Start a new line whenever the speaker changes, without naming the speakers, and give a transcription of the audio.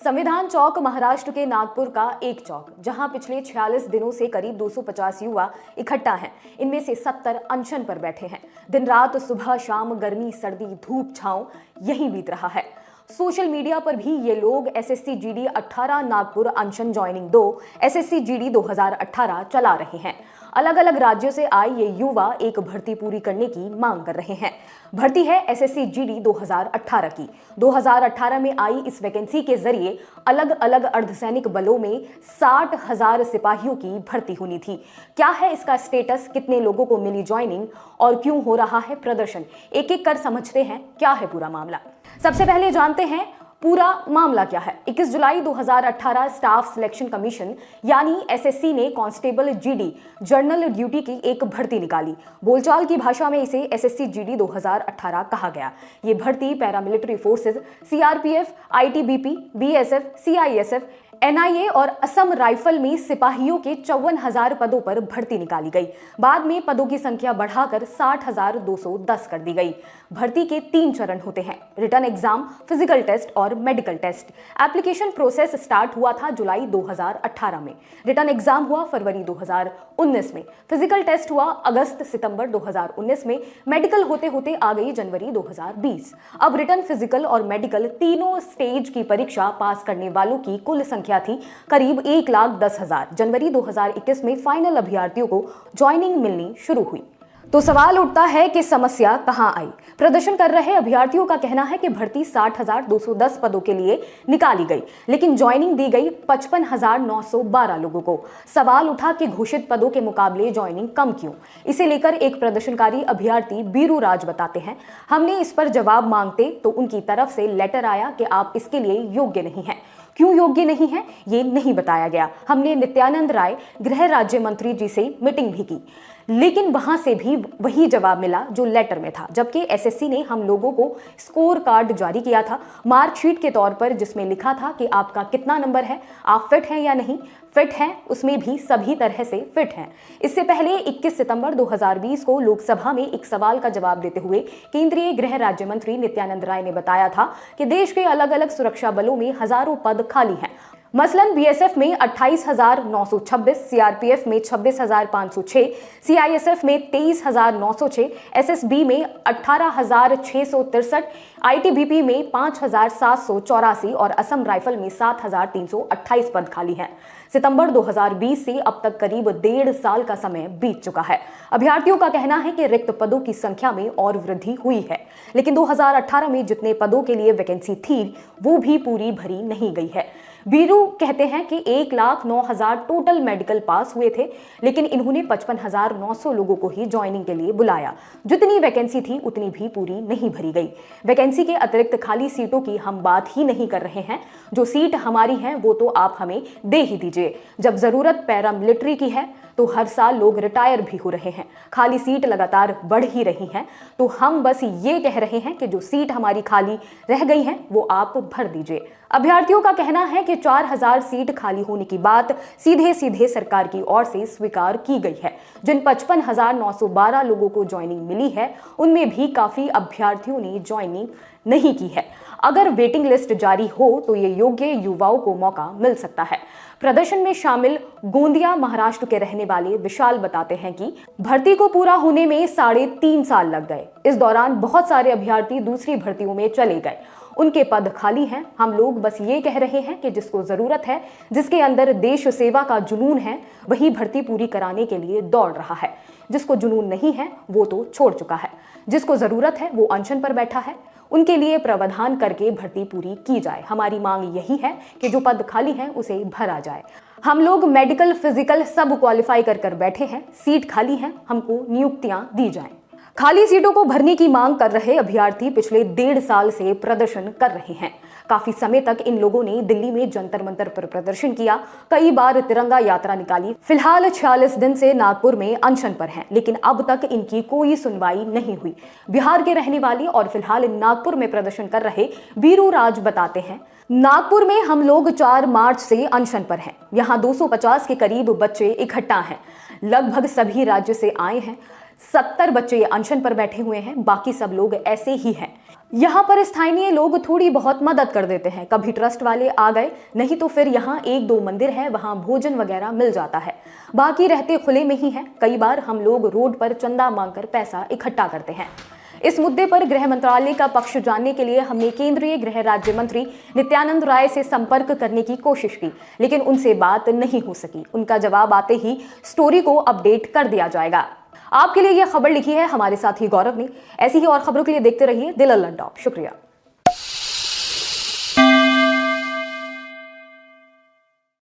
संविधान चौक महाराष्ट्र के नागपुर का एक चौक, जहां पिछले 46 दिनों से करीब 250 युवा इकट्ठा हैं। इनमें से 70 अनशन पर बैठे हैं। दिन रात, सुबह शाम, गर्मी सर्दी, धूप छांव यहीं बीत रहा है। सोशल मीडिया पर भी ये लोग एसएससी जीडी 18 नागपुर अनशन ज्वाइनिंग 2 एसएससी जीडी 2018 चला रहे हैं। अलग अलग राज्यों से आए ये युवा एक भर्ती पूरी करने की मांग कर रहे हैं। भर्ती है एसएससी जीडी 2018 की। 2018 में आई इस वैकेंसी के जरिए अलग अलग अर्धसैनिक बलों में 60,000 सिपाहियों की भर्ती होनी थी। क्या है इसका स्टेटस, कितने लोगों को मिली ज्वाइनिंग और क्यों हो रहा है प्रदर्शन, एक एक कर समझते हैं क्या है पूरा मामला। सबसे पहले जानते हैं पूरा मामला क्या है। 21 जुलाई 2018 स्टाफ सिलेक्शन कमीशन यानी एसएससी ने कांस्टेबल जीडी जर्नल ड्यूटी की एक भर्ती निकाली। बोलचाल की भाषा में इसे एसएससी जीडी 2018 कहा गया। ये भर्ती paramilitary forces, CRPF, ITBP, BSF, CISF, NIA और असम राइफल में सिपाहियों के 54,000 पदों पर भर्ती निकाली गई। बाद में पदों की संख्या बढ़ाकर 60,210 कर दी गई। भर्ती के 3 चरण होते हैं: रिटन एग्जाम, फिजिकल टेस्ट और medical test. Application process start हुआ था जुलाई 2018 में। रिटन एग्जाम हुआ फरवरी 2019 में। फिजिकल टेस्ट हुआ अगस्त सितंबर 2019 में। मेडिकल होते होते आ गई जनवरी 2020। अब रिटन, फिजिकल और मेडिकल तीनों स्टेज की परीक्षा पास करने वालों की कुल संख्या थी करीब 1,10,000। जनवरी 2021 में फाइनल अभ्यर्थियों को ज्वाइनिंग मिलनी शुरू हुई। तो सवाल उठता है कि समस्या कहां आई। प्रदर्शन कर रहे अभ्यर्थियों का कहना है कि भर्ती 60,210 पदों के लिए निकाली गई, लेकिन ज्वाइनिंग दी गई 55,912 लोगों को। सवाल उठा कि घोषित पदों के मुकाबले ज्वाइनिंग कम क्यों। इसे लेकर एक प्रदर्शनकारी अभ्यर्थी बीरू राज बताते हैं, हमने इस पर जवाब मांगते तो उनकी तरफ से लेटर आया कि आप इसके लिए योग्य नहीं हैं। क्यों योग्य नहीं है ये नहीं बताया गया। हमने नित्यानंद राय गृह राज्य मंत्री जी से मीटिंग भी की, लेकिन वहां से भी वही जवाब मिला जो लेटर में था। जबकि एसएससी ने हम लोगों को स्कोर कार्ड जारी किया था मार्कशीट के तौर पर, जिसमें लिखा था कि आपका कितना नंबर है, आप फिट हैं या नहीं। फिट हैं, उसमें भी सभी तरह से फिट हैं। इससे पहले 21 सितंबर 2020 को लोकसभा में एक सवाल का जवाब देते हुए केंद्रीय गृह राज्य मंत्री नित्यानंद राय ने बताया था कि देश के अलग अलग सुरक्षा बलों में हजारों पद खाली हैं। मसलन बीएसएफ में 28,926, सीआरपीएफ में 26,506, सीआईएसएफ में 23,906, एसएसबी में 18,663, आईटीबीपी में 5,784 और असम राइफल में 7,328 पद खाली हैं। सितंबर 2020 से अब तक करीब 1.5 साल का समय बीत चुका है। अभ्यर्थियों का कहना है कि रिक्त पदों की संख्या में और वृद्धि हुई है, लेकिन 2018 में जितने पदों के लिए वैकेंसी थी वो भी पूरी भरी नहीं गई है। बीरू कहते हैं कि 1,09,000 टोटल मेडिकल पास हुए थे, लेकिन इन्होंने 55,900 लोगों को ही ज्वाइनिंग के लिए बुलाया। जितनी वैकेंसी थी उतनी भी पूरी नहीं भरी गई। वैकेंसी के अतिरिक्त खाली सीटों की हम बात ही नहीं कर रहे हैं। जो सीट हमारी है वो तो आप हमें दे ही दीजिए। जब जरूरत पैरामिलिट्री की है तो हर साल लोग रिटायर भी हो रहे हैं, खाली सीट लगातार बढ़ ही रही हैं। तो हम बस ये कह रहे हैं कि जो सीट हमारी खाली रह गई हैं वो आप भर दीजिए। अभ्यर्थियों का कहना है कि 4,000 सीट खाली होने की बात सीधे सीधे सरकार की ओर से स्वीकार की गई है। जिन 55,912 लोगों को ज्वाइनिंग मिली है उनमें भी काफी अभ्यर्थियों ने ज्वाइनिंग नहीं की है। अगर वेटिंग लिस्ट जारी हो तो ये योग्य युवाओं को मौका मिल सकता है। प्रदर्शन में शामिल गोंदिया महाराष्ट्र के रहने वाले विशाल बताते हैं कि भर्ती को पूरा होने में 3.5 साल लग गए। इस दौरान बहुत सारे अभ्यर्थी दूसरी भर्तियों में चले गए, उनके पद खाली हैं। हम लोग बस ये कह रहे हैं कि जिसको जरूरत है, जिसके अंदर देश सेवा का जुनून है, वही भर्ती पूरी कराने के लिए दौड़ रहा है। जिसको जुनून नहीं है वो तो छोड़ चुका है। जिसको जरूरत है वो अनशन पर बैठा है। उनके लिए प्रावधान करके भर्ती पूरी की जाए। हमारी मांग यही है कि जो पद खाली हैं उसे भरा जाए। हम लोग मेडिकल, फिजिकल सब क्वालिफाई कर बैठे हैं। सीट खाली है, हमको नियुक्तियां दी जाएं। खाली सीटों को भरने की मांग कर रहे अभ्यर्थी पिछले 1.5 साल से प्रदर्शन कर रहे हैं। काफी समय तक इन लोगों ने दिल्ली में जंतर मंतर पर प्रदर्शन किया, कई बार तिरंगा यात्रा निकाली। फिलहाल 46 दिन से नागपुर में अनशन पर हैं, लेकिन अब तक इनकी कोई सुनवाई नहीं हुई। बिहार के रहने वाले और फिलहाल नागपुर में प्रदर्शन कर रहे बीरू राज बताते हैं, नागपुर में हम लोग 4 मार्च से अनशन पर हैं। यहाँ 250 के करीब बच्चे इकट्ठा हैं, लगभग सभी राज्य से आए हैं। 70 बच्चे अनशन पर बैठे हुए हैं, बाकी सब लोग ऐसे ही हैं। यहाँ पर स्थानीय लोग थोड़ी बहुत मदद कर देते हैं, कभी ट्रस्ट वाले आ गए, नहीं तो फिर यहाँ एक दो मंदिर है, वहाँ भोजन वगैरह मिल जाता है, बाकी रहते खुले में ही है। कई बार हम लोग रोड पर चंदा मांगकर पैसा इकट्ठा करते हैं। इस मुद्दे पर गृह मंत्रालय का पक्ष जानने के लिए हमने केंद्रीय गृह राज्य मंत्री नित्यानंद राय से संपर्क करने की कोशिश की, लेकिन उनसे बात नहीं हो सकी। उनका जवाब आते ही स्टोरी को अपडेट कर दिया जाएगा। आपके लिए यह खबर लिखी है हमारे साथी गौरव ने। ऐसी ही और खबरों के लिए देखते रहिए दिल अल्लाह टॉप। शुक्रिया।